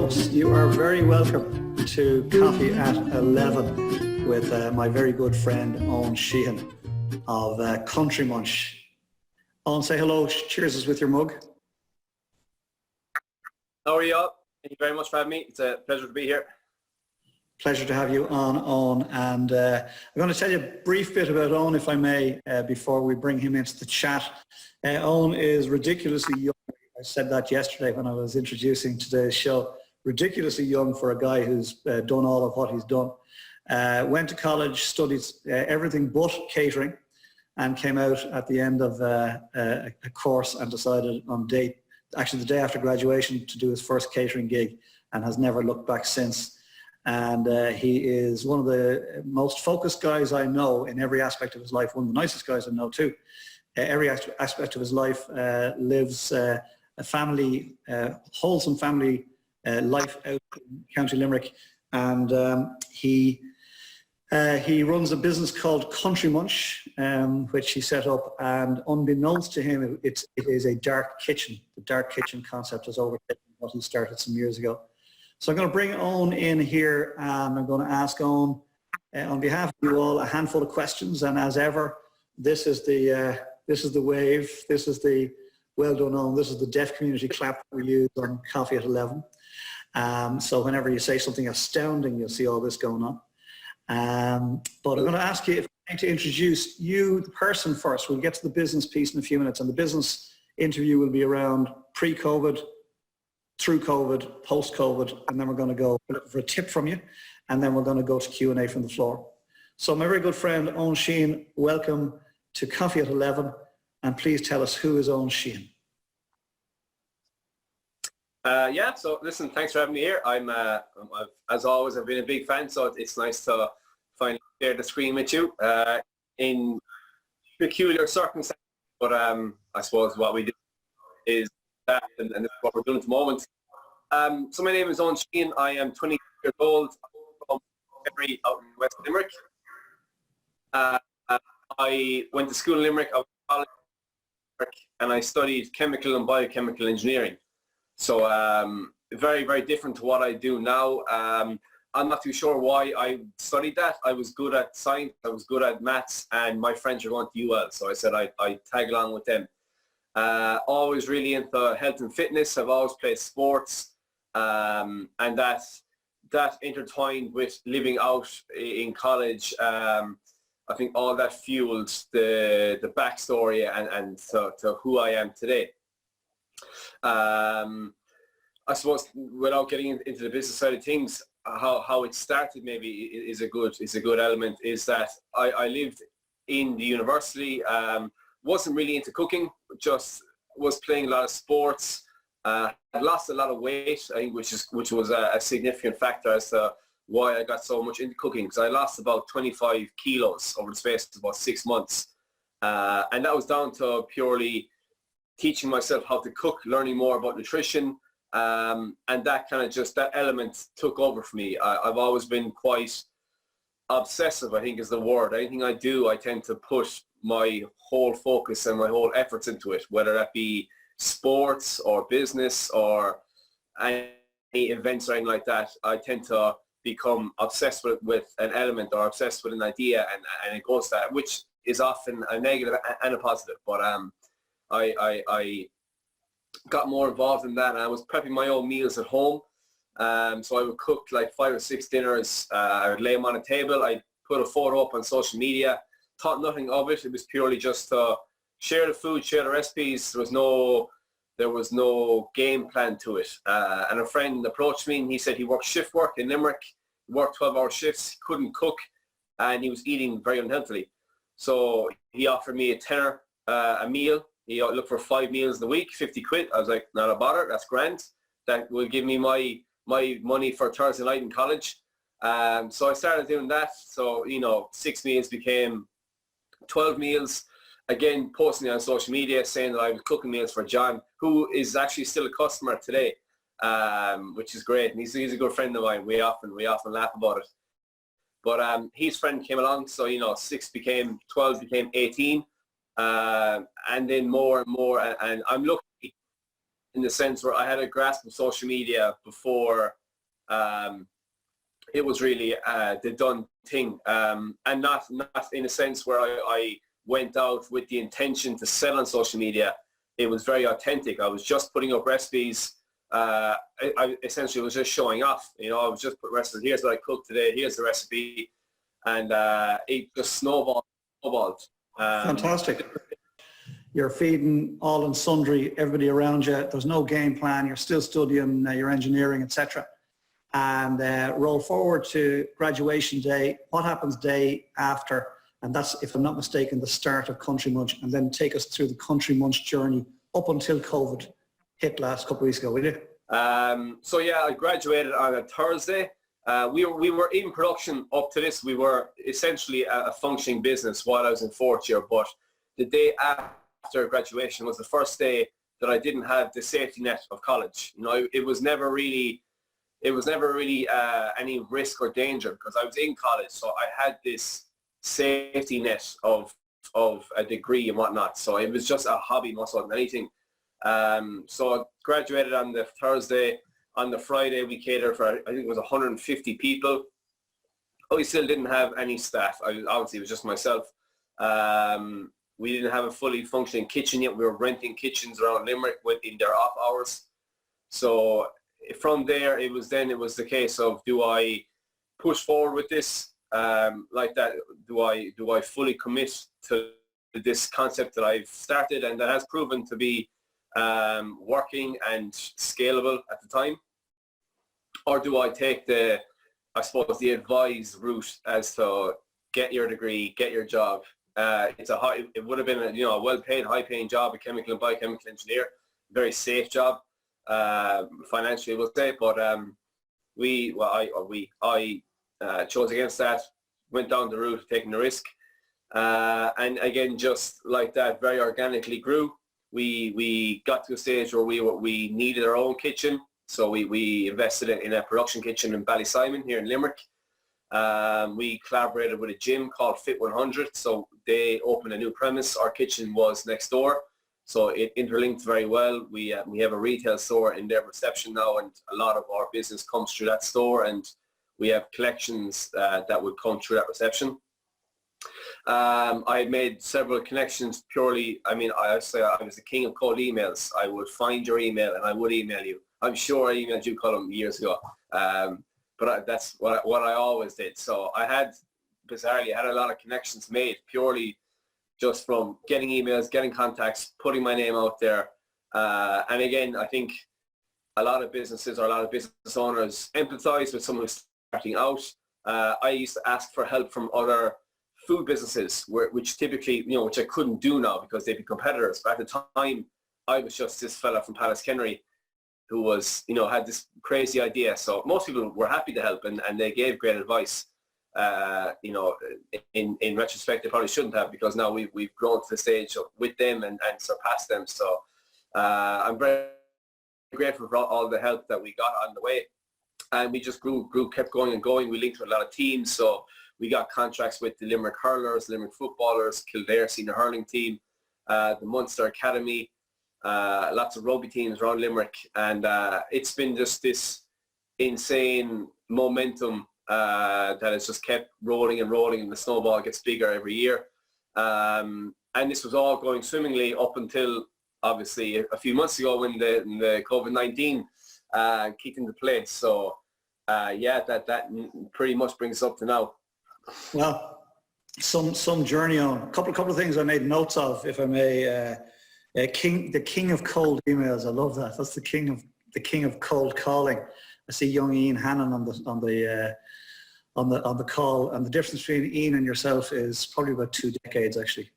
folks, you are very welcome to Coffee at 11 with my very good friend Eoin Sheehan of Country Munch. Eoin, say hello, cheers us with your mug. How are you all? Thank you very much for having me. It's a pleasure to be here. Pleasure to have you on, Eoin. And I'm going to tell you a brief bit about Eoin, if I may, before we bring him into the chat. Eoin is ridiculously young. I said that yesterday when I was introducing today's show. Ridiculously young for a guy who's done all of what he's done. Went to college, studied everything but catering, and came out at the end of a course and decided on the day after graduation, to do his first catering gig, and has never looked back since. And he is one of the most focused guys I know in every aspect of his life, one of the nicest guys I know too. Every aspect of his life lives a family, wholesome family life out in County Limerick, and he runs a business called Country Munch, which he set up, and unbeknownst to him, it is a dark kitchen. The dark kitchen concept has overtaken what he started some years ago. So I'm going to bring Eoin in here, and I'm going to ask Eoin, on behalf of you all, a handful of questions, and as ever, this is the wave, this is the well done, Eoin, this is the deaf community clap that we use on Coffee at 11. So whenever you say something astounding, you'll see all this going on. But I'm going to ask you to introduce you, the person, first. We'll get to the business piece in a few minutes, and the business interview will be around pre-COVID, through COVID, post-COVID, and then we're going to go for a tip from you, and then we're going to go to Q&A from the floor. So my very good friend, Eoin Sheehan, welcome to Coffee at 11, and please tell us, who is Eoin Sheehan? Yeah, so listen, thanks for having me here. As always, I've been a big fan, so it's nice to finally share the screen with you in peculiar circumstances. But I suppose what we do is that, and this is what we're doing at the moment. So my name is Eoin Sheehan. I am 20 years old. I'm from Limerick, out in West Limerick. I went to school in Limerick, I was in college in Limerick, and I studied chemical and biochemical engineering. So very, very different to what I do now. I'm not too sure why I studied that. I was good at science, I was good at maths, and my friends were going to UL, so I said I'd tag along with them. Always really into health and fitness. I've always played sports, and that intertwined with living out in college. I think all that fueled the backstory and to who I am today. I suppose without getting into the business side of things, how it started maybe is a good element. Is that I lived in the university, wasn't really into cooking, just was playing a lot of sports. I lost a lot of weight, I think, which was a significant factor as to why I got so much into cooking, because I lost about 25 kilos over the space of about 6 months, and that was down to purely teaching myself how to cook, learning more about nutrition, and that kind of that element took over for me. I've always been quite obsessive, I think is the word. Anything I do, I tend to put my whole focus and my whole efforts into it, whether that be sports or business or any events or anything like that. I tend to become obsessed with an element or obsessed with an idea, and it goes that, which is often a negative and a positive. But I got more involved in that, and I was prepping my own meals at home. So I would cook like 5 or 6 dinners. I would lay them on a table. I put a photo up on social media. Thought nothing of it. It was purely just to share the food, share the recipes. There was no game plan to it. And a friend approached me, and he said he worked shift work in Limerick. He worked 12-hour shifts, couldn't cook, and he was eating very unhealthily. So he offered me a tenner a meal. He looked for 5 meals in the week, 50 quid. I was like, not a bother, that's grand. That will give me my money for Thursday night in college. So I started doing that. So, 6 meals became 12 meals. Again, posting on social media saying that I was cooking meals for John, who is actually still a customer today, which is great. And he's a good friend of mine. We often laugh about it. But his friend came along, so 6 became 12, became 18. And then more and more, and I'm lucky in the sense where I had a grasp of social media before it was really the done thing, and not in a sense where I went out with the intention to sell on social media. It was very authentic. I was just putting up recipes. I essentially was just showing off. You know, I was just putting recipes. Here's what I cooked today. Here's the recipe, and it just snowballed. Fantastic. You're feeding all and sundry, everybody around you. There's no game plan. You're still studying your engineering, etc. And roll forward to graduation day. What happens day after? And that's, if I'm not mistaken, the start of Country Munch. And then take us through the Country Munch journey up until COVID hit last couple of weeks ago, will you? So yeah, I graduated on a Thursday. We were in production up to this. We were essentially a functioning business while I was in fourth year. But the day after graduation was the first day that I didn't have the safety net of college. You know, it was never really any risk or danger because I was in college, so I had this safety net of a degree and whatnot. So it was just a hobby more so than anything. So I graduated on the Thursday. On the Friday, we catered for, I think it was 150 people. Oh, we still didn't have any staff. Obviously, it was just myself. We didn't have a fully functioning kitchen yet. We were renting kitchens around Limerick in their off hours. So from there, it was the case of, do I push forward with this like that? Do I fully commit to this concept that I've started and that has proven to be working and scalable at the time? Or do I take the advised route as to get your degree, get your job? It would have been a well-paid, high-paying job, a chemical and biochemical engineer, very safe job, financially, we'll say. But I chose against that, went down the route of taking the risk, and again, just like that, very organically grew. We got to a stage where we needed our own kitchen, so we invested in a production kitchen in Ballysimon here in Limerick. We collaborated with a gym called Fit 100, so they opened a new premise. Our kitchen was next door, so it interlinked very well. We have a retail store in their reception now, and a lot of our business comes through that store, and we have collections that would come through that reception. I had made several connections purely, I say I was the king of cold emails. I would find your email and I would email you. I'm sure I emailed you, Colin, years ago. But that's what I always did. So I had a lot of connections made purely just from getting emails, getting contacts, putting my name out there. And again, I think a lot of businesses or a lot of business owners empathize with someone who's starting out. I used to ask for help from other food businesses, which typically, which I couldn't do now because they'd be competitors. But at the time, I was just this fella from Pallaskenry who was, had this crazy idea. So most people were happy to help, and they gave great advice. In retrospect, they probably shouldn't have, because now we've grown to the stage with them and surpassed them. So I'm very grateful for all the help that we got on the way. And we just grew, kept going and going. We linked with a lot of teams. So we got contracts with the Limerick hurlers, Limerick footballers, Kildare senior hurling team, the Munster Academy, lots of rugby teams around Limerick. And it's been just this insane momentum that has just kept rolling and rolling, and the snowball gets bigger every year. And this was all going swimmingly up until obviously a few months ago when the COVID-19 kicked into place. So that pretty much brings us up to now. Well, some journey on. A couple of things I made notes of, if I may. The king of cold emails. I love that. That's the king of cold calling. I see young Ian Hannon on the call, and the difference between Ian and yourself is probably about 2 decades actually.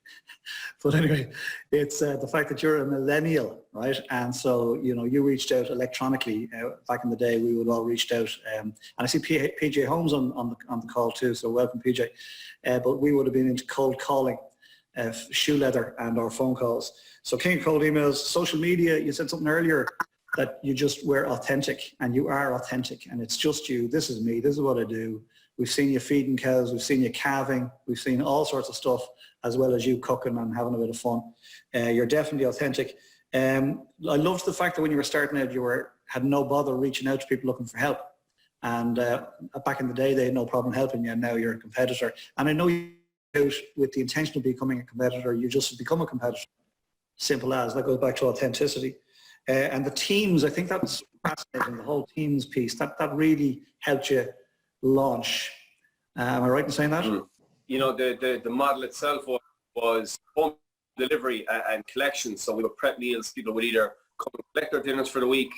But anyway, it's the fact that you're a millennial, right? And so you reached out electronically. Back in the day, we would all reached out, and I see PJ Holmes on the call too. So welcome, PJ. But we would have been into cold calling, shoe leather, and our phone calls. So king of cold emails, social media. You said something earlier that you just were authentic, and you are authentic, and it's just you. This is me. This is what I do. We've seen you feeding cows. We've seen you calving. We've seen all sorts of stuff, as well as you cooking and having a bit of fun. You're definitely authentic. I loved the fact that when you were starting out, had no bother reaching out to people looking for help. And back in the day, they had no problem helping you, and now you're a competitor. And I know you out with the intention of becoming a competitor, you just become a competitor. Simple as. That goes back to authenticity. And the teams, I think that's fascinating, the whole teams piece. That really helped you launch. Am I right in saying that? You know, the model itself was home delivery and collection. So we would prep meals. People would either come and collect their dinners for the week,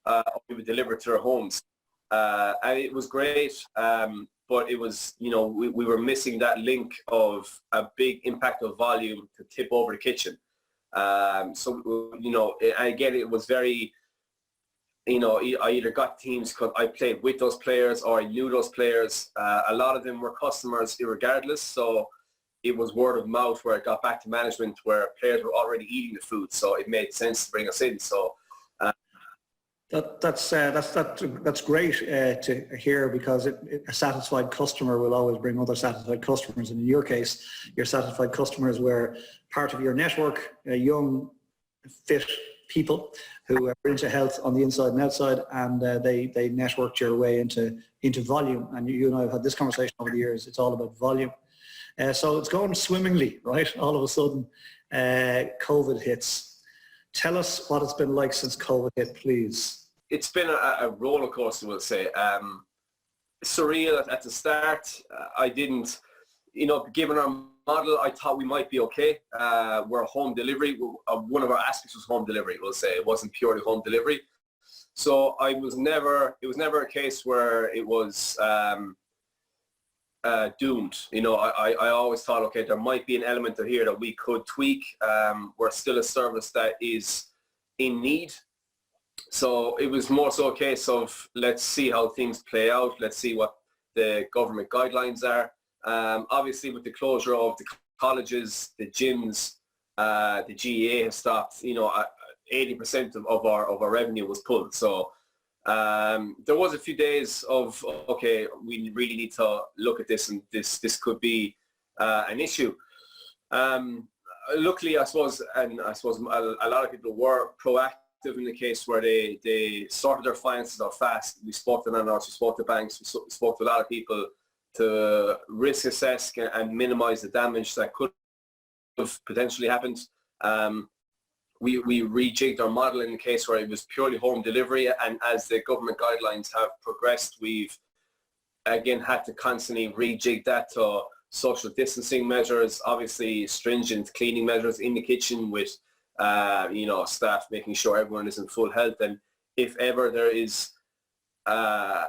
or we would deliver to their homes. And it was great, but it was, you know, we were missing that link of a big impact of volume to tip over the kitchen. So, you know, again, it was very, you know, I either got teams because I played with those players or I knew those players. A lot of them were customers irregardless. So it was word of mouth where it got back to management where players were already eating the food. So it made sense to bring us in. So that's great to hear, because a satisfied customer will always bring other satisfied customers. And in your case, your satisfied customers were part of your network, young, fit people who are into health on the inside and outside, and they networked your way into volume. And you and I have had this conversation over the years. It's all about volume. So it's going swimmingly, right? All of a sudden, COVID hits. Tell us what it's been like since COVID hit, please. It's been a roller coaster, we'll say. Surreal at the start. I didn't, you know, given our model, I thought we might be okay. We're a home delivery. One of our aspects was home delivery, we'll say. It wasn't purely home delivery. So it was never a case where it was doomed. You know, I always thought, okay, there might be an element of here that we could tweak. We're still a service that is in need. So it was more so a case of, let's see how things play out. Let's see what the government guidelines are. Obviously, with the closure of the colleges, the gyms, the GEA has stopped. You know, 80% of our revenue was pulled. So there was a few days of, okay, we really need to look at this, and this could be an issue. Luckily, I suppose a lot of people were proactive in the case where they sorted their finances out fast. We spoke to landlords, we spoke to banks, we spoke to a lot of people to risk assess and minimize the damage that could have potentially happened. We rejigged our model in the case where it was purely home delivery, and as the government guidelines have progressed, we've again had to constantly rejig that to social distancing measures, obviously stringent cleaning measures in the kitchen with you know, staff making sure everyone is in full health. And if ever there is a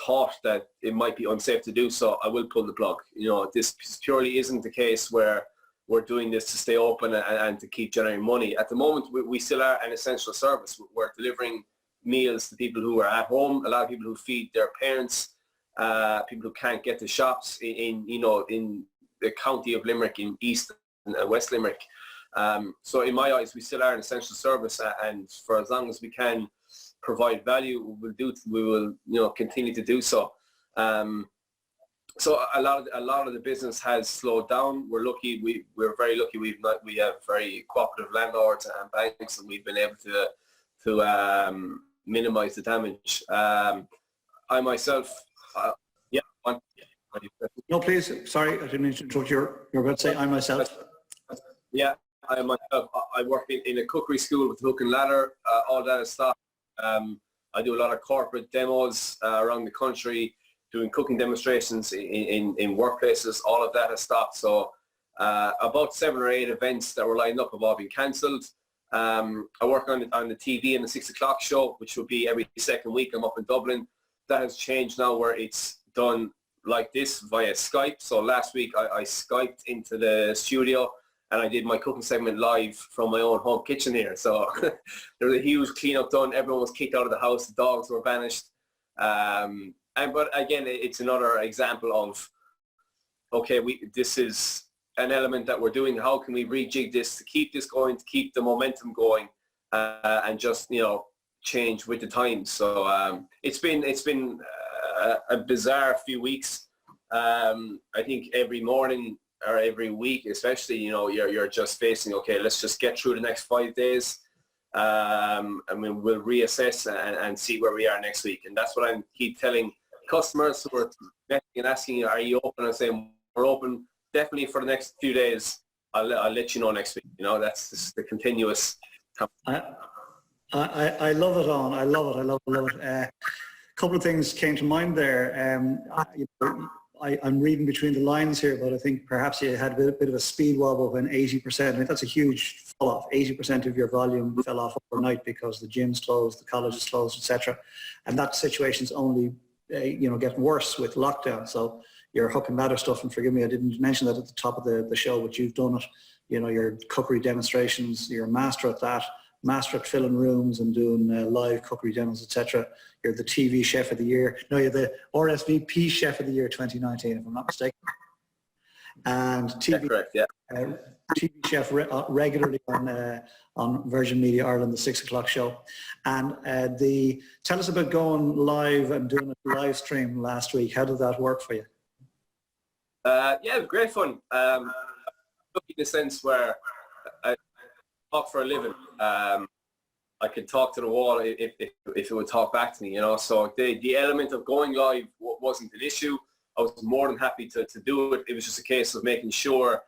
thought that it might be unsafe to do so, I will pull the plug. You know, this purely isn't the case where we're doing this to stay open and to keep generating money. At the moment, we still are an essential service. We're delivering meals to people who are at home, a lot of people who feed their parents, people who can't get to shops in the county of Limerick, in East and West Limerick. So in my eyes, we still are an essential service, and for as long as we can provide value, we will continue to do so. So a lot of the business has slowed down. We're lucky. We're very lucky. We have very cooperative landlords and banks, and we've been able to minimize the damage. I myself, yeah. No, please. Sorry, I didn't mean to interrupt. You're about to say I myself. Yeah, I myself. I work in a cookery school with hook and ladder. All that is stopped. I do a lot of corporate demos around the country, doing cooking demonstrations in workplaces. All of that has stopped. So about 7 or 8 events that were lined up have all been cancelled. I work on the TV in the 6 o'clock show, which will be every second week. I'm up in Dublin. That has changed now, where it's done like this via Skype. So last week I Skyped into the studio and I did my cooking segment live from my own home kitchen here. So there was a huge cleanup done. Everyone was kicked out of the house. The dogs were banished. But again, it's another example of, okay, this is an element that we're doing. How can we rejig this to keep this going, to keep the momentum going, and just change with the times. So it's been a bizarre few weeks. I think every morning or every week, especially, you're just facing, okay, let's just get through the next 5 days. and we'll reassess and see where we are next week. And that's what I keep telling customers who are and asking, are you open? I'm saying we're open definitely for the next few days. I'll let you know next week. You know, that's just the continuous. I love it, on. I love it. A couple of things came to mind there. I'm reading between the lines here, but I think perhaps you had a bit of a speed wobble when 80%, I mean, that's a huge fall off. 80% of your volume fell off overnight because the gyms closed, the colleges closed, etc. And that situation's only, getting worse with lockdown. So your hook and ladder stuff, and forgive me, I didn't mention that at the top of the show, but you've done it. You know, your cookery demonstrations, you're a master at that. Master at filling rooms and doing live cookery demos, etc. You're the TV Chef of the Year. No, you're the RSVP Chef of the Year 2019, if I'm not mistaken. And TV, correct, yeah. TV Chef regularly on Virgin Media Ireland, the 6 o'clock show. And tell us about going live and doing a live stream last week. How did that work for you? Yeah, it was great fun. Lucky in the sense where I talk for a living. I could talk to the wall if it would talk back to me, you know. So the element of going live wasn't an issue. I was more than happy to do it. It was just a case of making sure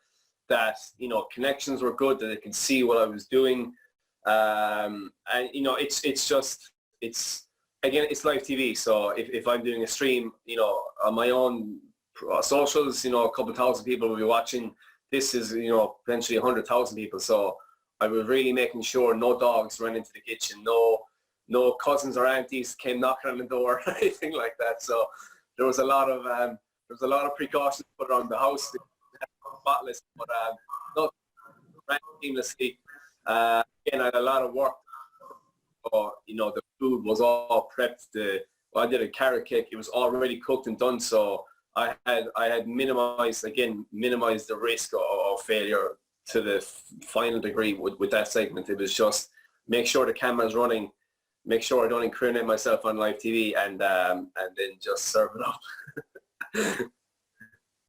that, you know, connections were good, that they could see what I was doing. And, you know, it's live TV. So if I'm doing a stream, you know, on my own socials, you know, a couple thousand people will be watching. This is, you know, potentially 100,000 people. So I was really making sure no dogs ran into the kitchen, no cousins or aunties came knocking on the door, or anything like that. So there was a lot of precautions put around the house, spotless, but not ran seamlessly. Again, I had a lot of work. You know, the food was all prepped. I did a carrot cake; it was already cooked and done. So I had minimized the risk of failure to the final degree with that segment. It was just make sure the camera's running, make sure I don't incriminate myself on live TV, and then just serve it up.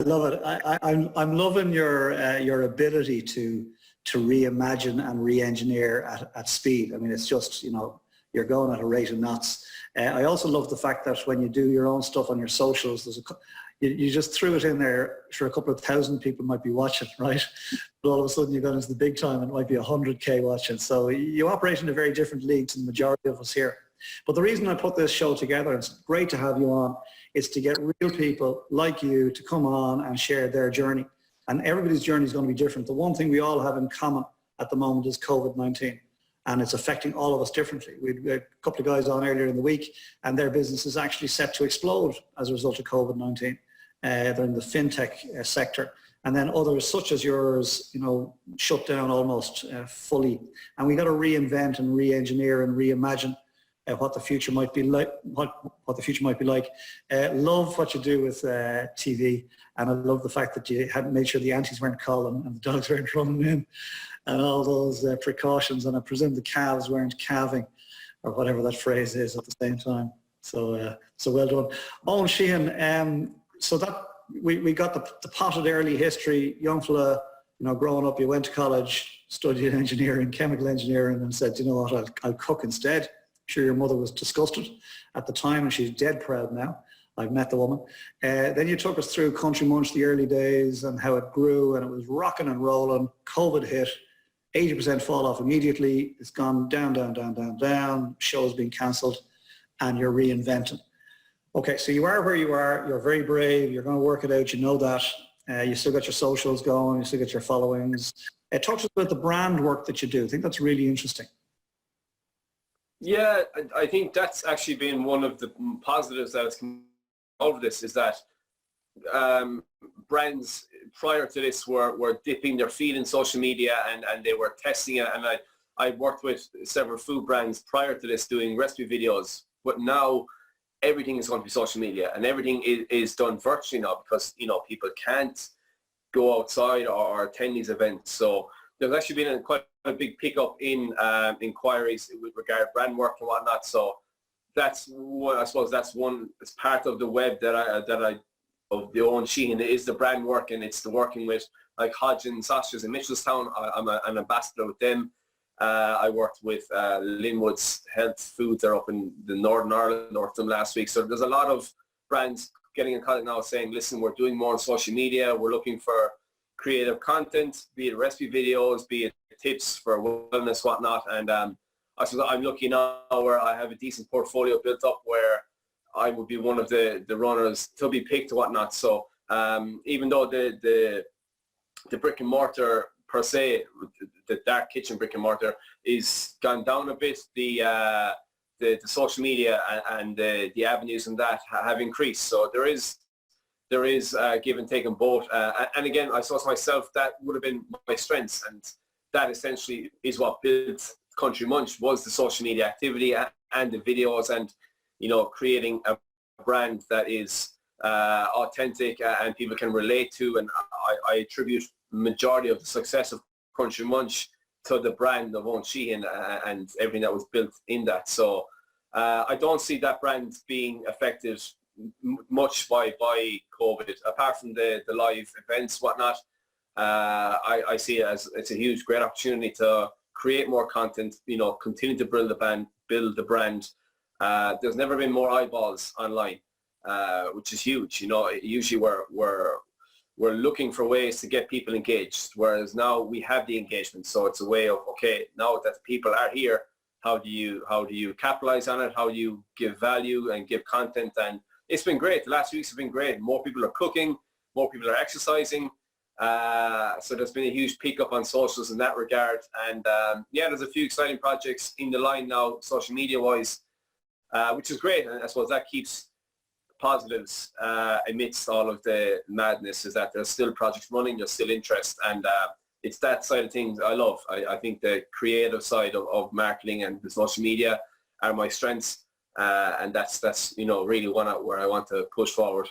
I love it. I'm loving your ability to reimagine and re-engineer at speed. I mean, it's just, you know, you're going at a rate of knots. I also love the fact that when you do your own stuff on your socials, you just threw it in there. Sure, a couple of thousand people might be watching, right? But all of a sudden you got into the big time and it might be 100K watching. So you operate in a very different league to the majority of us here. But the reason I put this show together, and it's great to have you on, is to get real people like you to come on and share their journey. And everybody's journey is going to be different. The one thing we all have in common at the moment is COVID-19. And it's affecting all of us differently. We had a couple of guys on earlier in the week, and their business is actually set to explode as a result of COVID-19. They're in the fintech sector. And then others such as yours, you know, shut down almost fully. And we got to reinvent and re-engineer and reimagine what the future might be like. What the future might be like. Love what you do with TV, and I love the fact that you had made sure the aunties weren't calling and the dogs weren't running in, and all those precautions. And I presume the calves weren't calving, or whatever that phrase is at the same time. So well done, Eoin Sheehan. So that we got the potted early history, young fella, you know, growing up, you went to college, studied engineering, chemical engineering, and said, you know what, I'll cook instead. I'm sure your mother was disgusted at the time, and she's dead proud now. I've met the woman. Then you took us through Country Munch, the early days, and how it grew, and it was rocking and rolling. COVID hit, 80% fall off immediately. It's gone down, down, down, down, down. Shows being cancelled, and you're reinventing. Okay, so you are where you are. You're very brave. You're going to work it out. You know that. You still got your socials going. You still got your followings. Talk to us about the brand work that you do. I think that's really interesting. Yeah, I think that's actually been one of the positives that has come out of this, is that brands prior to this were dipping their feet in social media and they were testing it. And I worked with several food brands prior to this doing recipe videos, but now everything is going to be social media, and everything is done virtually now because, you know, people can't go outside or attend these events. So there's actually been quite a big pickup in inquiries with regard to brand work and whatnot. So that's one, I suppose that's one, it's part of the web that I of the Eoin Sheehan is the brand work, and it's the working with like Hodgins Sausage in Mitchelstown. I'm an ambassador with them. I worked with Linwood's Health Foods. They're up in the Northern Ireland, worked with them last week. So there's a lot of brands getting in contact now saying, listen, we're doing more on social media. We're looking for creative content, be it recipe videos, be it tips for wellness, whatnot. And I suppose I'm lucky now where I have a decent portfolio built up where I would be one of the runners to be picked, whatnot. So even though the brick and mortar per se, the dark kitchen brick and mortar is gone down a bit, the social media and the avenues and that have increased. So there is give and take on both. And again, I suppose myself, that would have been my strengths, and that essentially is what built Country Munch, was the social media activity and the videos, and creating a brand that is authentic and people can relate to. And I attribute majority of the success of Country Munch to the brand of Eoin Sheehan and everything that was built in that. So I don't see that brand being affected much by COVID, apart from the live events, whatnot. I see it as it's a huge, great opportunity to create more content, continue to build the brand. There's never been more eyeballs online, which is huge. Usually we're looking for ways to get people engaged, whereas now we have the engagement. So it's a way of, okay, now that people are here, how do you capitalize on it? How do you give value and give content? And it's been great. The last weeks have been great. More people are cooking, more people are exercising. So there's been a huge peak up on socials in that regard. And there's a few exciting projects in the line now, social media wise, which is great. And I suppose that keeps positives amidst all of the madness, is that there's still projects running, there's still interest. And it's that side of things I love. I think the creative side of marketing and the social media are my strengths. And that's really where I want to push forward.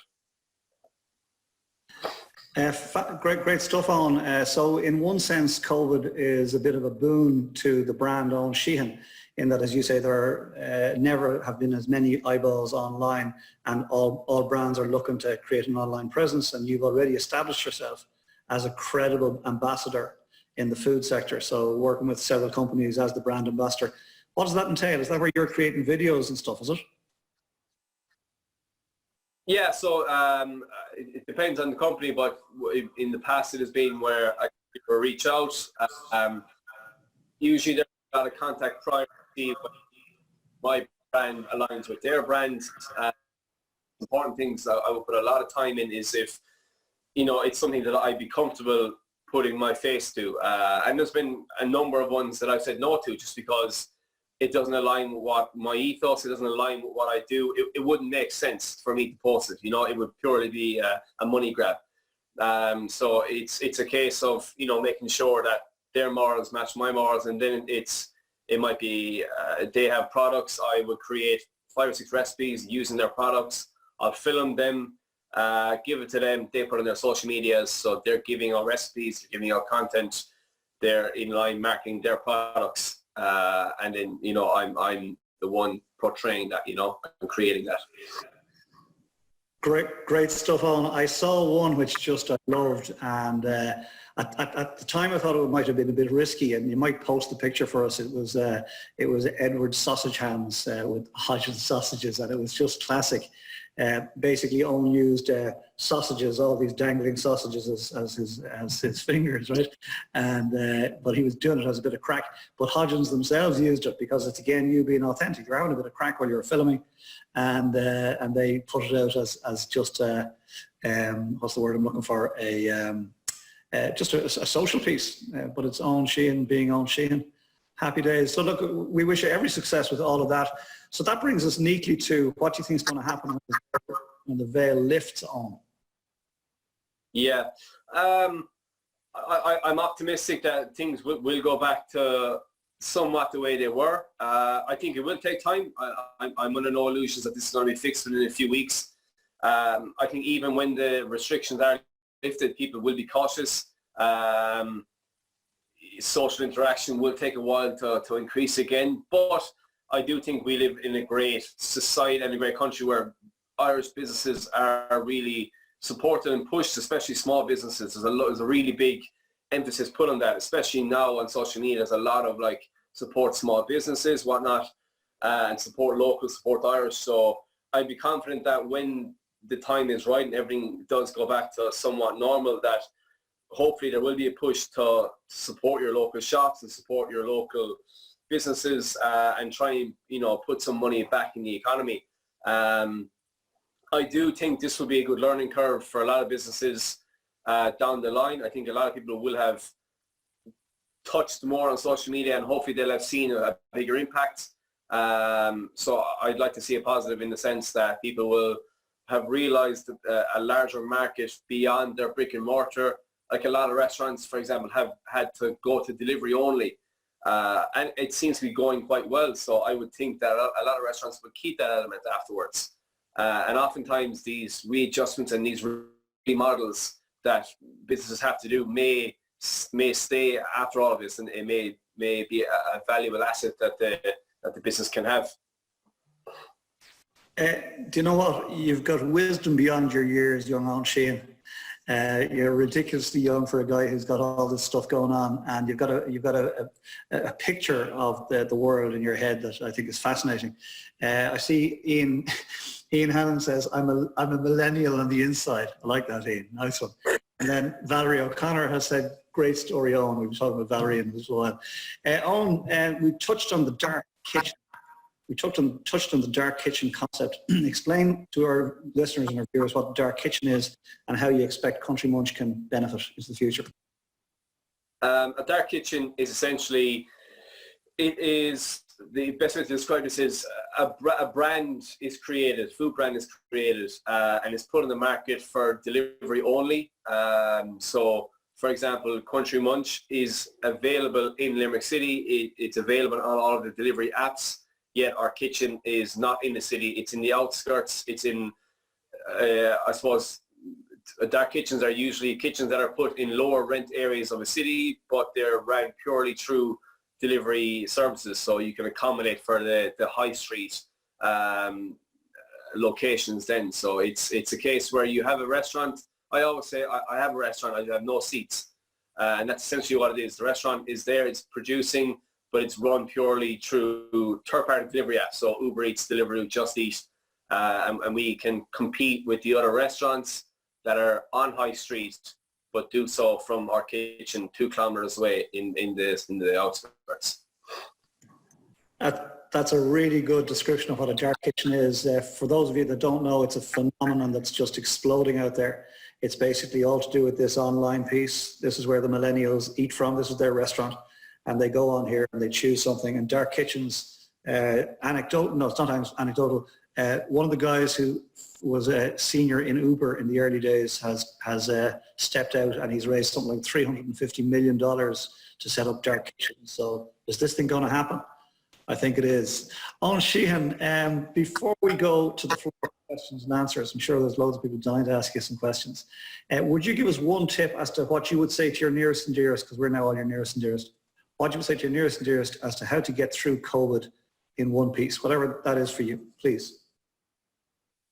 Great stuff, on. So in one sense, COVID is a bit of a boon to the brand Eoin Sheehan, in that, as you say, there never have been as many eyeballs online, and all brands are looking to create an online presence, and you've already established yourself as a credible ambassador in the food sector. So working with several companies as the brand ambassador. What does that entail? Is that where you're creating videos and stuff, is it? Yeah, so it depends on the company, but in the past it has been where people reach out. Usually there's a lot of contact prior to see when my brand aligns with their brand. Important things I would put a lot of time in is if, it's something that I'd be comfortable putting my face to. And there's been a number of ones that I've said no to just because it doesn't align with what my ethos, it doesn't align with what I do. It wouldn't make sense for me to post it. It would purely be a money grab. So it's a case of, making sure that their morals match my morals, and then it might be, they have products, I would create 5 or 6 recipes using their products. I'll film them, give it to them, they put it on their social medias, so they're giving out recipes, they're giving out content, they're in line marketing their products. And then, I'm the one portraying that, and creating that. Great stuff, on. I saw one which just I loved, and at the time I thought it might have been a bit risky, and you might post the picture for us. It was Edward's sausage hands with Hodgins sausages, and it was just classic. Basically, Eoin used sausages, all these dangling sausages as his fingers, right? And but he was doing it as a bit of crack. But Hodgins themselves used it because it's, again, you being authentic. You're having a bit of crack while you're filming, and they put it out as just what's the word I'm looking for? Just a social piece. But it's Eoin Sheehan being Eoin Sheehan. Happy days. So look, we wish you every success with all of that. So that brings us neatly to what do you think is going to happen when the veil lifts, on? Yeah, I'm optimistic that things will go back to somewhat the way they were. I think it will take time. I'm under no illusions that this is going to be fixed within a few weeks. I think even when the restrictions are lifted, people will be cautious. Social interaction will take a while to increase again, but I do think we live in a great society and a great country where Irish businesses are really supported and pushed, especially small businesses. There's a really big emphasis put on that, especially now on social media. There's a lot of support small businesses, whatnot, and support local, support Irish. So I'd be confident that when the time is right and everything does go back to somewhat normal, that hopefully there will be a push to support your local shops and support your local businesses and try and, you know, put some money back in the economy. I do think this will be a good learning curve for a lot of businesses down the line. I think a lot of people will have touched more on social media and hopefully they'll have seen a bigger impact. So I'd like to see a positive in the sense that people will have realized a larger market beyond their brick and mortar. Like a lot of restaurants, for example, have had to go to delivery only. And it seems to be going quite well. So I would think that a lot of restaurants would keep that element afterwards. And oftentimes these readjustments and these remodels that businesses have to do may stay after all of this, and it may be a valuable asset that the business can have. Do you know what? You've got wisdom beyond your years, young Eoin Sheehan. You're ridiculously young for a guy who's got all this stuff going on, and you've got a picture of the world in your head that I think is fascinating. I see Ian Hannon says, I'm a millennial on the inside. I like that, Ian. Nice one. And then Valerie O'Connor has said, great story, Owen. We were talking about Valerie as well. Owen, we touched on the dark kitchen. We touched on the dark kitchen concept. Explain to our listeners and our viewers what the dark kitchen is and how you expect Country Munch can benefit into the future. A dark kitchen is essentially, it is, the best way to describe this is a brand is created, food brand is created and is put on the market for delivery only. So for example, Country Munch is available in Limerick City. It's available on all of the delivery apps. Yet our kitchen is not in the city, it's in the outskirts, it's in, I suppose, dark kitchens are usually kitchens that are put in lower rent areas of a city, but they're run purely through delivery services, so you can accommodate for the high street locations then. So it's a case where you have a restaurant. I always say, I have a restaurant, I have no seats, and that's essentially what it is. The restaurant is there, it's producing, but it's run purely through third-party delivery apps, so Uber Eats, Deliveroo, Just Eat, and we can compete with the other restaurants that are on high street, but do so from our kitchen 2 kilometers away in the outskirts. That's a really good description of what a dark kitchen is. For those of you that don't know, it's a phenomenon that's just exploding out there. It's basically all to do with this online piece. This is where the millennials eat from. This is their restaurant. And they go on here and they choose something. And dark kitchens, sometimes anecdotal. One of the guys who was a senior in Uber in the early days has stepped out, and he's raised something like $350 million to set up dark kitchens. So is this thing going to happen? I think it is. Eoin Sheehan, before we go to the floor for questions and answers, I'm sure there's loads of people dying to ask you some questions. Would you give us one tip as to what you would say to your nearest and dearest, because we're now all your nearest and dearest, what you would say to your nearest and dearest as to how to get through COVID in one piece, whatever that is for you, please?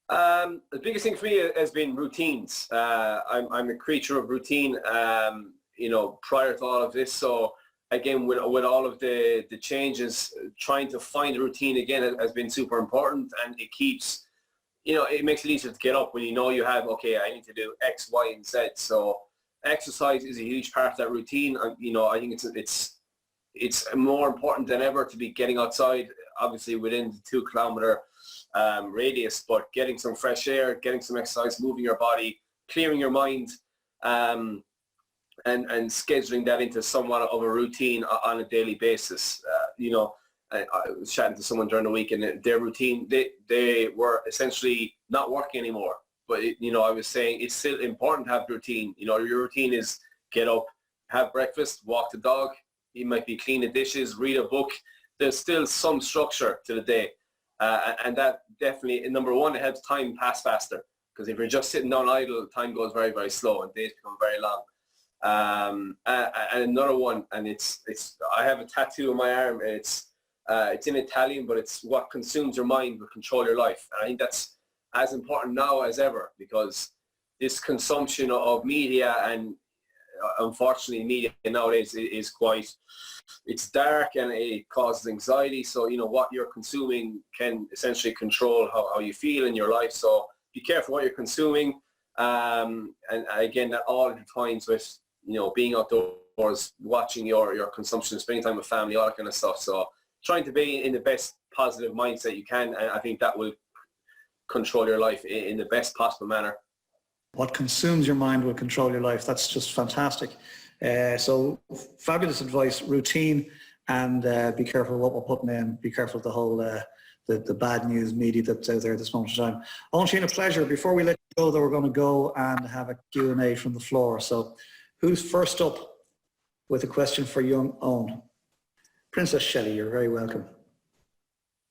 The biggest thing for me has been routines. I'm a creature of routine, prior to all of this. So again, with all of the changes, trying to find a routine again has been super important, and it keeps, it makes it easier to get up when you have, okay, I need to do X, Y, and Z. So exercise is a huge part of that routine. I think it's more important than ever to be getting outside, obviously within the 2 kilometer radius, but getting some fresh air, getting some exercise, moving your body, clearing your mind, and scheduling that into somewhat of a routine on a daily basis. I was chatting to someone during the week, and their routine, they were essentially not working anymore. But I was saying it's still important to have routine. Your routine is get up, have breakfast, walk the dog. You might be clean the dishes, read a book. There's still some structure to the day. And that definitely, number one, it helps time pass faster. Because if you're just sitting down idle, time goes very, very slow and days become very long. And another one, and I have a tattoo on my arm. It's in Italian, but it's what consumes your mind will control your life. And I think that's as important now as ever, because this consumption of media and unfortunately, media nowadays is quite, it's dark and it causes anxiety. So, you know, what you're consuming can essentially control how you feel in your life. So be careful what you're consuming. And again, that all intertwines with, you know, being outdoors, watching your consumption, spending time with family, all that kind of stuff. So trying to be in the best positive mindset you can. And I think that will control your life in the best possible manner. What consumes your mind will control your life. That's just fantastic. So fabulous advice, routine, and be careful what we're putting in. Be careful of the whole the bad news media that's out there at this moment in time. Eoin Sheehan, a pleasure. Before we let you go, though, we're going to go and have a Q&A from the floor. So who's first up with a question for young Eoin? Princess Shelley, you're very welcome.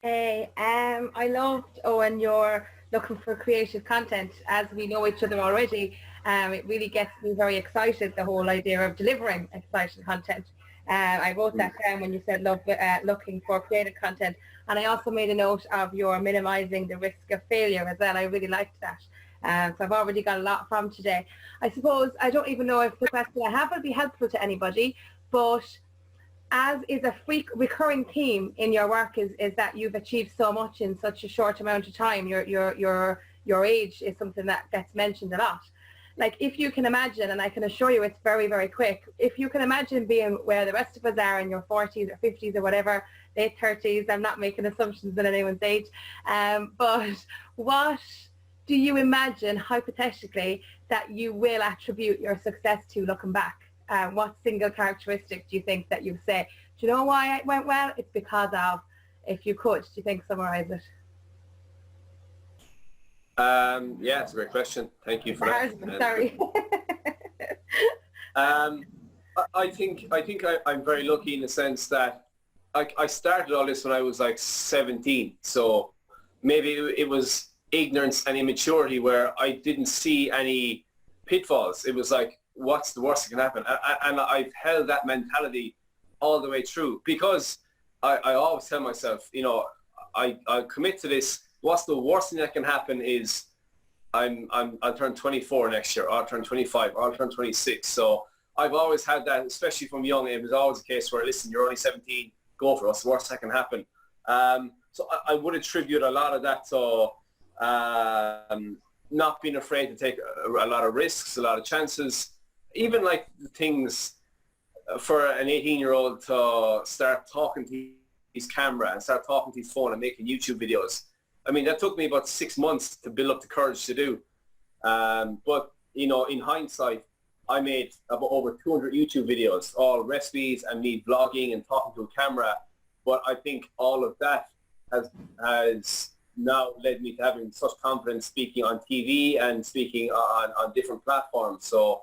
Hey, I loved, Eoin, your looking for creative content. As we know each other already, it really gets me very excited, the whole idea of delivering exciting content. I wrote that down when you said looking for creative content, and I also made a note of your minimizing the risk of failure as well. I really liked that. So I've already got a lot from today. I suppose, I don't even know if the question I have will be helpful to anybody, but as is a recurring theme in your work is that you've achieved so much in such a short amount of time. Your age is something that gets mentioned a lot. Like, if you can imagine, and I can assure you it's very, very quick, if you can imagine being where the rest of us are in your 40s or 50s or whatever, late 30s, I'm not making assumptions on anyone's age, but what do you imagine, hypothetically, that you will attribute your success to looking back? What single characteristic do you think that you say, do you know why it went well? It's because of, if you could, do you think summarize it? Yeah, it's a great question. Thank you for that. Sorry. I think I'm very lucky in the sense that I started all this when I was like 17. So maybe it was ignorance and immaturity where I didn't see any pitfalls. It was like, what's the worst that can happen? And I've held that mentality all the way through, because I always tell myself, you know, I commit to this. What's the worst thing that can happen is I'll turn 24 next year, or I'll turn 25, or I'll turn 26. So I've always had that, especially from young. It was always a case where, listen, you're only 17, go for it. What's the worst that can happen? So I would attribute a lot of that to not being afraid to take a lot of risks, a lot of chances. Even like the things for an 18-year-old to start talking to his camera and start talking to his phone and making YouTube videos. I mean, that took me about 6 months to build up the courage to do. But, you know, in hindsight, I made about over 200 YouTube videos, all recipes and me vlogging and talking to a camera. But I think all of that has now led me to having such confidence speaking on TV and speaking on different platforms. So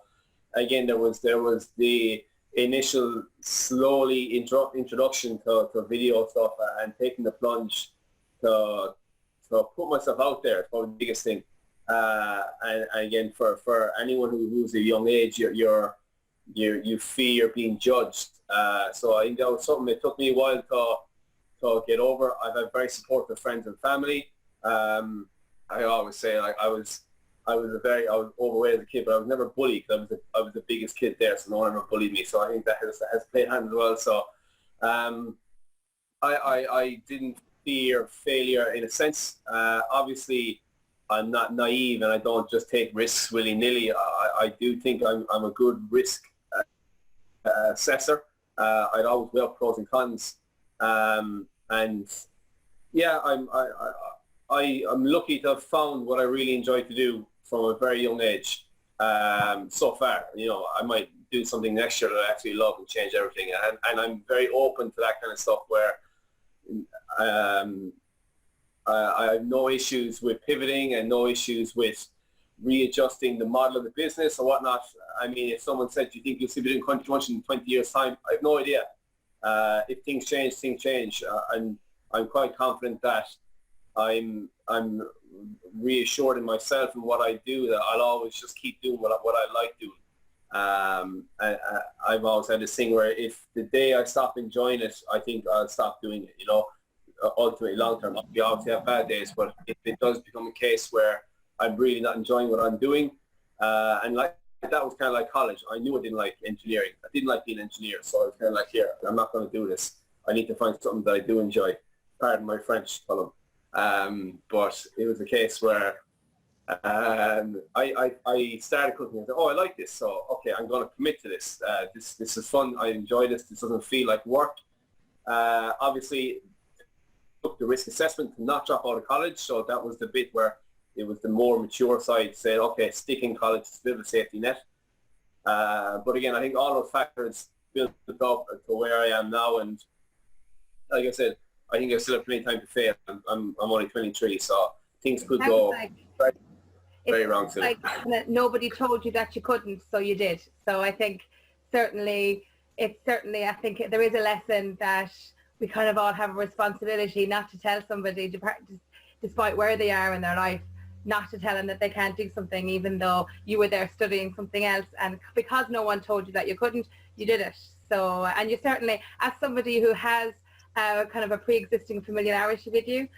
again, there was the initial slowly introduction to video stuff and taking the plunge to put myself out there. It's probably the biggest thing. And again, for anyone who's a young age, you fear being judged. So I think that was something that took me a while to get over. I've had very supportive friends and family. I always say, like, I was overweight as a kid, but I was never bullied because I was the biggest kid there, so no one ever bullied me. So I think that has played hand as well. So I didn't fear failure in a sense. Obviously, I'm not naive and I don't just take risks willy-nilly. I do think I'm a good risk assessor. I'd always weigh up pros and cons. And yeah, I'm lucky to have found what I really enjoy to do from a very young age. So far, you know, I might do something next year that I actually love and change everything. And I'm very open to that kind of stuff where I have no issues with pivoting and no issues with readjusting the model of the business or whatnot. I mean, if someone said, do you think you'll see doing Country Munch in 20 years' time? I have no idea. If things change, things change. And I'm quite confident that I'm reassured in myself and what I do, that I'll always just keep doing what I like doing. I've always had this thing where if the day I stop enjoying it, I think I'll stop doing it, you know. Ultimately, long term, I'll obviously have bad days, but if it does become a case where I'm really not enjoying what I'm doing, and like that was kind of like college. I knew I didn't like engineering. I didn't like being an engineer, so I was kind of like, here, I'm not going to do this. I need to find something that I do enjoy. Pardon my French, Colin. But it was a case where I started cooking and said, oh, I like this, so okay, I'm going to commit to this. This is fun. I enjoy this. This doesn't feel like work. Obviously, took the risk assessment to not drop out of college, so that was the bit where it was the more mature side said, okay, stick in college, it's a bit of a safety net. But again, I think all those factors built up to where I am now, and like I said, I think I still have plenty of time to fail. I'm only 23, so things could go very wrong. Like nobody told you that you couldn't, so you did. So I think certainly I think there is a lesson that we kind of all have a responsibility not to tell somebody, despite where they are in their life, not to tell them that they can't do something, even though you were there studying something else, and because no one told you that you couldn't, you did it. So, and you certainly, as somebody who has kind of a pre-existing familiarity with you,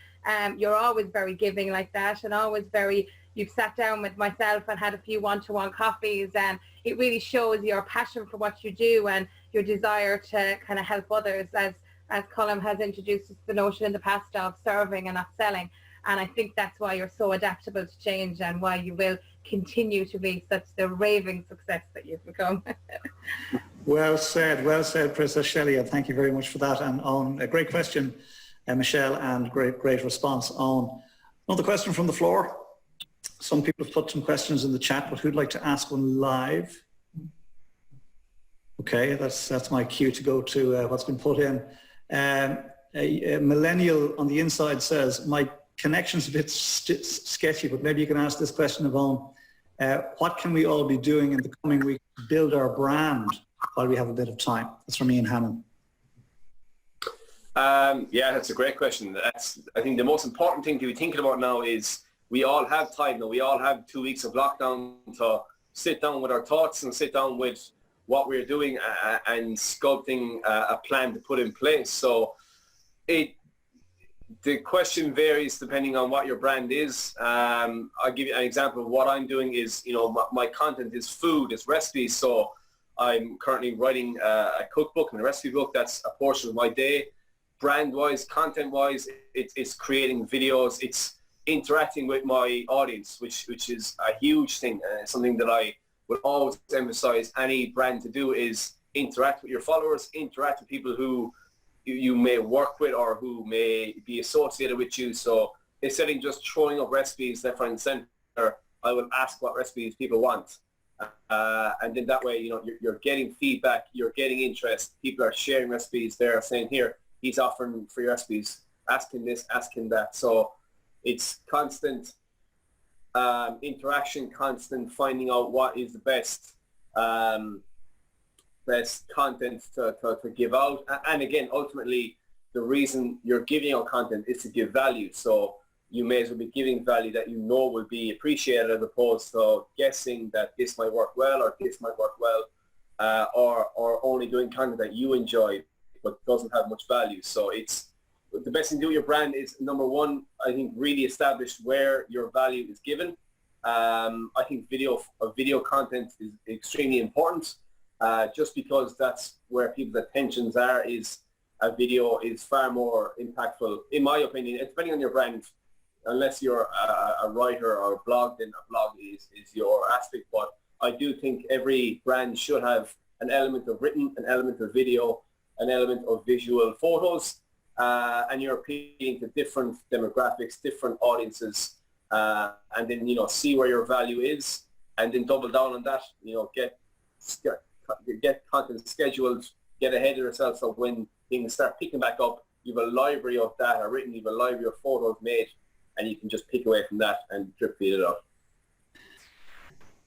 you're always very giving like that, and always very, you've sat down with myself and had a few one-to-one coffees, and it really shows your passion for what you do and your desire to kind of help others, as Colin has introduced the notion in the past of serving and not selling. And I think that's why you're so adaptable to change, and why you will continue to be such the raving success that you've become. Well said, Princess Shelley, and thank you very much for that. And on a great question, Michelle, and great response. On another question from the floor. Some people have put some questions in the chat, but who'd like to ask one live? Okay, that's my cue to go to what's been put in. A millennial on the inside says, my connection's a bit sketchy, but maybe you can ask this question, Yvonne. What can we all be doing in the coming week to build our brand while we have a bit of time? That's from Ian Hannon. Yeah, that's a great question. I think the most important thing to be thinking about now is we all have time now. We all have 2 weeks of lockdown to sit down with our thoughts and sit down with what we're doing and sculpting a plan to put in place. So the question varies depending on what your brand is. I'll give you an example of what I'm doing is, my content is food, it's recipes. So I'm currently writing a cookbook and a recipe book. That's a portion of my day. Brand-wise, content-wise, it's creating videos. It's interacting with my audience, which is a huge thing. Something that I would always emphasize any brand to do is interact with your followers, interact with people who you may work with or who may be associated with you. So instead of just throwing up recipes left, right, and center, I will ask what recipes people want. And then that way, you're getting feedback, you're getting interest. People are sharing recipes. They're saying, here, he's offering free recipes, asking this, asking that. So it's constant interaction, constant finding out what is the best content to give out. And again, ultimately, the reason you're giving out content is to give value. So you may as well be giving value that will be appreciated, as opposed to guessing that this might work well or this might work well, or only doing content that you enjoy but doesn't have much value. So the best thing to do with your brand is, number one, I think really establish where your value is given. I think video content is extremely important. Just because that's where people's attentions are, is a video is far more impactful, in my opinion, depending on your brand. Unless you're a writer or a blog, then a blog is your aspect. But I do think every brand should have an element of written, an element of video, an element of visual photos, and you're appealing to different demographics, different audiences, and then, see where your value is, and then double down on that. Get content scheduled, get ahead of yourself, so when things start picking back up, you have a library of data written, you have a library of photos made, and you can just pick away from that and drip feed it out.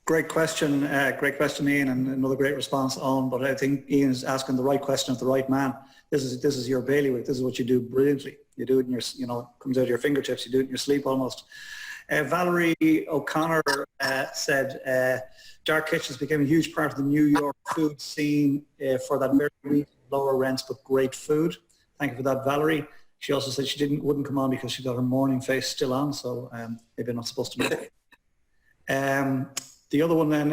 Great question, Ian, and another great response on. But I think Ian is asking the right question of the right man. This is your bailiwick. This is what you do brilliantly. You do it in your, comes out of your fingertips. You do it in your sleep almost. Valerie O'Connor said, dark kitchens became a huge part of the New York food scene for that very reason, lower rents but great food. Thank you for that, Valerie. She also said she wouldn't come on because she got her morning face still on, so maybe not supposed to make it. The other one then,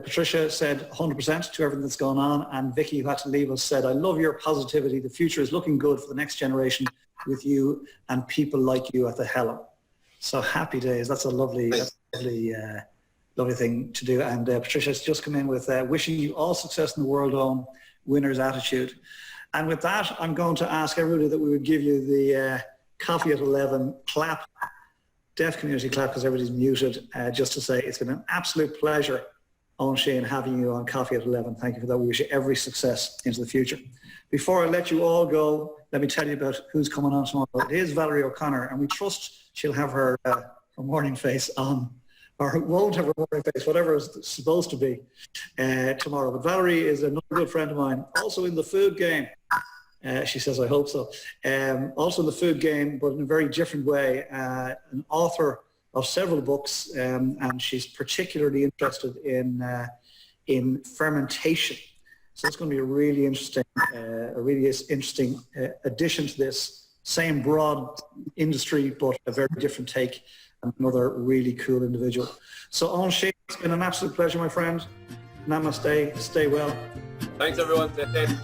Patricia said 100% to everything that's gone on, and Vicky, who had to leave us, said, I love your positivity. The future is looking good for the next generation with you and people like you at the helm. So happy days. That's a lovely thing to do. And Patricia's just come in with wishing you all success in the world on winner's attitude. And with that, I'm going to ask everybody that we would give you the coffee at 11 clap, deaf community clap, because everybody's muted, just to say it's been an absolute pleasure, Eoin Sheehan, having you on Coffee at 11. Thank you for that. We wish you every success into the future. Before I let you all go, let me tell you about who's coming on tomorrow. It is Valerie O'Connor, and we trust she'll have her morning face on, or won't have her morning face, whatever it's supposed to be, tomorrow. But Valerie is another good friend of mine, also in the food game. She says, I hope so. Also in the food game, but in a very different way. An author of several books, and she's particularly interested in fermentation. So it's going to be a really interesting addition to this same broad industry, but a very different take, and another really cool individual. So Eoin Sheehan, it's been an absolute pleasure, my friend. Namaste. Stay well. Thanks, everyone. Stay safe.